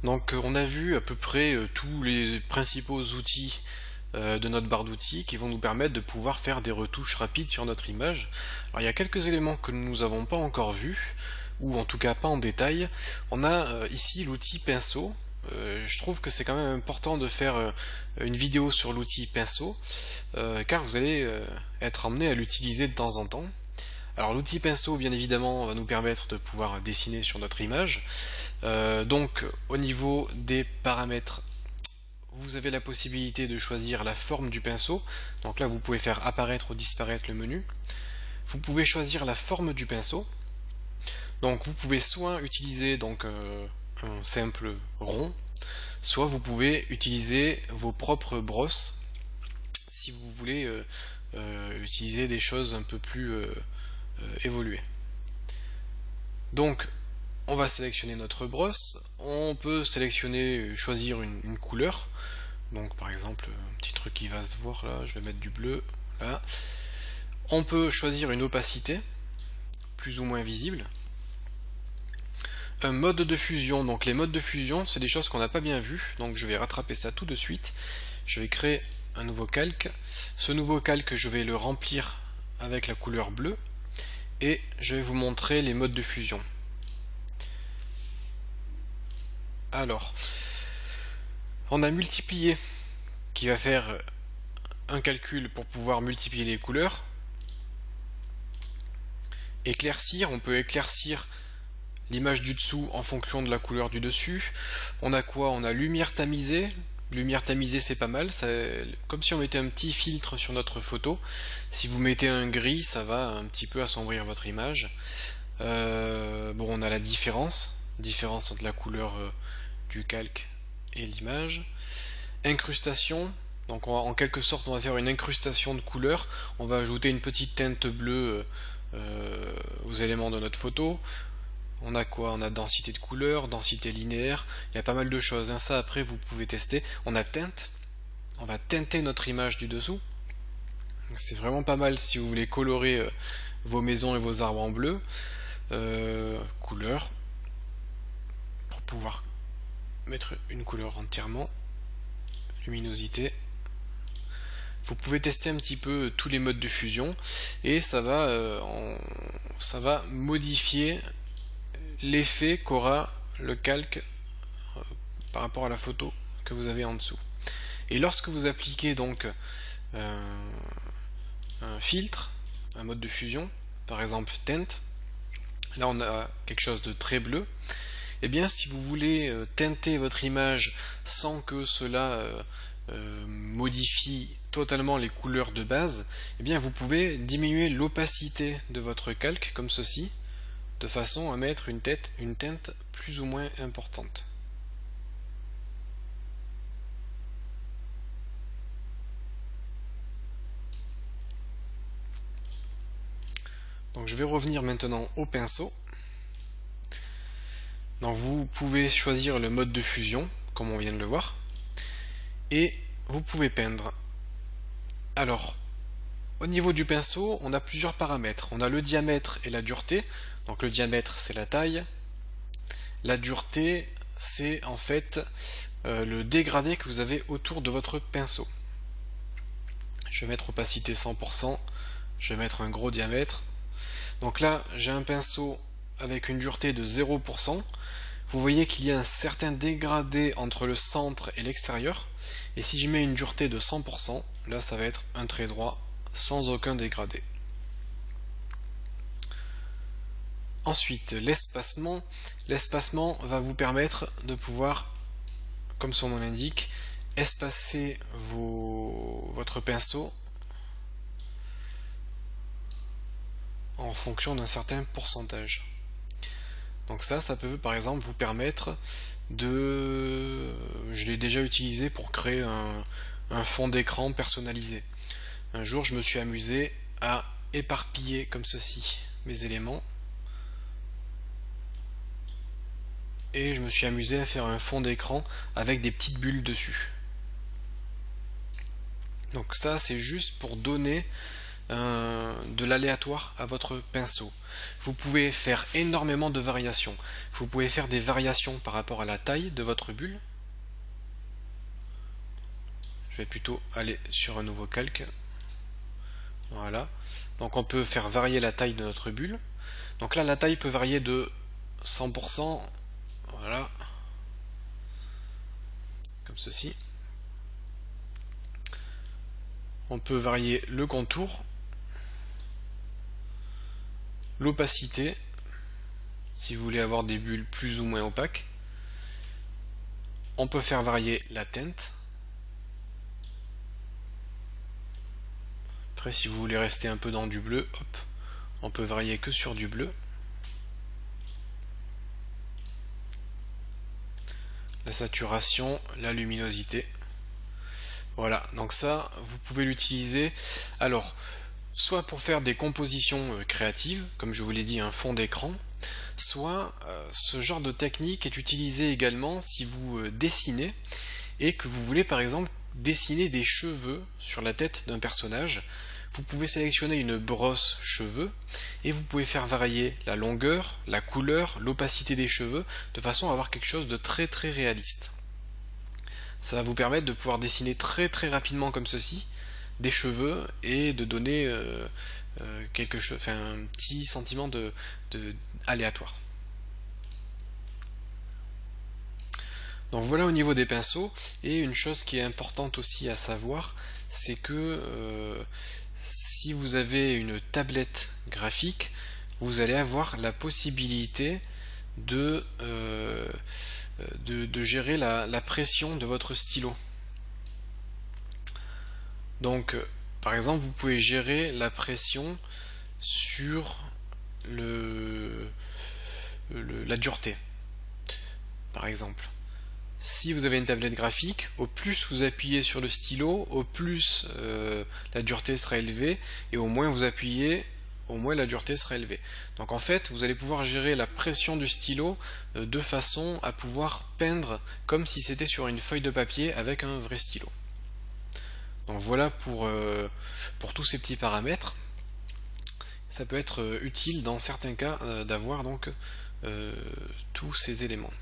Donc on a vu à peu près tous les principaux outils de notre barre d'outils qui vont nous permettre de pouvoir faire des retouches rapides sur notre image. Alors il y a quelques éléments que nous n'avons pas encore vus, ou en tout cas pas en détail. On a ici l'outil pinceau. Je trouve que c'est quand même important de faire une vidéo sur l'outil pinceau, car vous allez être amené à l'utiliser de temps en temps. Alors l'outil pinceau, bien évidemment, va nous permettre de pouvoir dessiner sur notre image. Donc au niveau des paramètres, vous avez la possibilité de choisir la forme du pinceau. Donc là vous pouvez faire apparaître ou disparaître le menu. Vous pouvez choisir la forme du pinceau. Donc vous pouvez soit utiliser un simple rond, soit vous pouvez utiliser vos propres brosses si vous voulez utiliser des choses un peu plus évoluées. Donc on va sélectionner notre brosse, on peut sélectionner, choisir une couleur. Donc par exemple, un petit truc qui va se voir là, je vais mettre du bleu, là. On peut choisir une opacité, plus ou moins visible. Un mode de fusion, donc les modes de fusion, c'est des choses qu'on n'a pas bien vues, donc je vais rattraper ça tout de suite. Je vais créer un nouveau calque. Ce nouveau calque, je vais le remplir avec la couleur bleue, et je vais vous montrer les modes de fusion. Alors, on a multiplié qui va faire un calcul pour pouvoir multiplier les couleurs. Éclaircir, on peut éclaircir l'image du dessous en fonction de la couleur du dessus. On a quoi? On a lumière tamisée. Lumière tamisée, c'est pas mal, c'est comme si on mettait un petit filtre sur notre photo. Si vous mettez un gris, ça va un petit peu assombrir votre image. Bon, on a la différence entre la couleur du calque et l'image. Incrustation, donc en quelque sorte on va faire une incrustation de couleurs. On va ajouter une petite teinte bleue aux éléments de notre photo. On a quoi? On a densité de couleurs, densité linéaire, il y a pas mal de choses, hein. Ça après vous pouvez tester. On a teinte, on va teinter notre image du dessous. C'est vraiment pas mal si vous voulez colorer vos maisons et vos arbres en bleu. Couleur, pour pouvoir mettre une couleur entièrement. Luminosité. Vous pouvez tester un petit peu tous les modes de fusion et ça va modifier l'effet qu'aura le calque par rapport à la photo que vous avez en dessous. Et lorsque vous appliquez donc un filtre, un mode de fusion, par exemple teinte, là on a quelque chose de très bleu. Et bien si vous voulez teinter votre image sans que cela modifie totalement les couleurs de base, et bien vous pouvez diminuer l'opacité de votre calque comme ceci, de façon à mettre une teinte plus ou moins importante. Donc je vais revenir maintenant au pinceau. Donc vous pouvez choisir le mode de fusion, comme on vient de le voir, et vous pouvez peindre. Alors, au niveau du pinceau, on a plusieurs paramètres. On a le diamètre et la dureté. Donc le diamètre, c'est la taille. La dureté, c'est en fait le dégradé que vous avez autour de votre pinceau. Je vais mettre opacité 100%. Je vais mettre un gros diamètre. Donc là, j'ai un pinceau avec une dureté de 0%. Vous voyez qu'il y a un certain dégradé entre le centre et l'extérieur. Et si je mets une dureté de 100%, là ça va être un trait droit sans aucun dégradé. Ensuite, l'espacement. L'espacement va vous permettre de pouvoir, comme son nom l'indique, espacer votre pinceau en fonction d'un certain pourcentage. Donc ça peut par exemple vous permettre de... Je l'ai déjà utilisé pour créer un fond d'écran personnalisé. Un jour je me suis amusé à éparpiller comme ceci mes éléments. Et je me suis amusé à faire un fond d'écran avec des petites bulles dessus. Donc ça c'est juste pour donner de l'aléatoire à votre pinceau. Vous pouvez faire énormément de variations. Vous pouvez faire des variations par rapport à la taille de votre bulle. Je vais plutôt aller sur un nouveau calque. Voilà. Donc on peut faire varier la taille de notre bulle. Donc là, la taille peut varier de 100%. Voilà. Comme ceci. On peut varier le contour, l'opacité, si vous voulez avoir des bulles plus ou moins opaques. On peut faire varier la teinte. Après, si vous voulez rester un peu dans du bleu, hop, on peut varier que sur du bleu. La saturation, la luminosité. Voilà, donc ça, vous pouvez l'utiliser, alors, soit pour faire des compositions créatives, comme je vous l'ai dit, un fond d'écran, soit ce genre de technique est utilisé également si vous dessinez, et que vous voulez par exemple dessiner des cheveux sur la tête d'un personnage. Vous pouvez sélectionner une brosse cheveux, et vous pouvez faire varier la longueur, la couleur, l'opacité des cheveux, de façon à avoir quelque chose de très très réaliste. Ça va vous permettre de pouvoir dessiner très très rapidement comme ceci des cheveux et de donner quelque chose, enfin, un petit sentiment de aléatoire. Donc voilà au niveau des pinceaux. Et une chose qui est importante aussi à savoir, c'est que si vous avez une tablette graphique, vous allez avoir la possibilité de gérer la pression de votre stylo. Donc par exemple, vous pouvez gérer la pression sur la dureté, par exemple. Si vous avez une tablette graphique, au plus vous appuyez sur le stylo, au plus la dureté sera élevée, et au moins vous appuyez, au moins la dureté sera élevée. Donc en fait, vous allez pouvoir gérer la pression du stylo de façon à pouvoir peindre comme si c'était sur une feuille de papier avec un vrai stylo. Donc voilà pour tous ces petits paramètres. Ça peut être utile dans certains cas d'avoir donc tous ces éléments.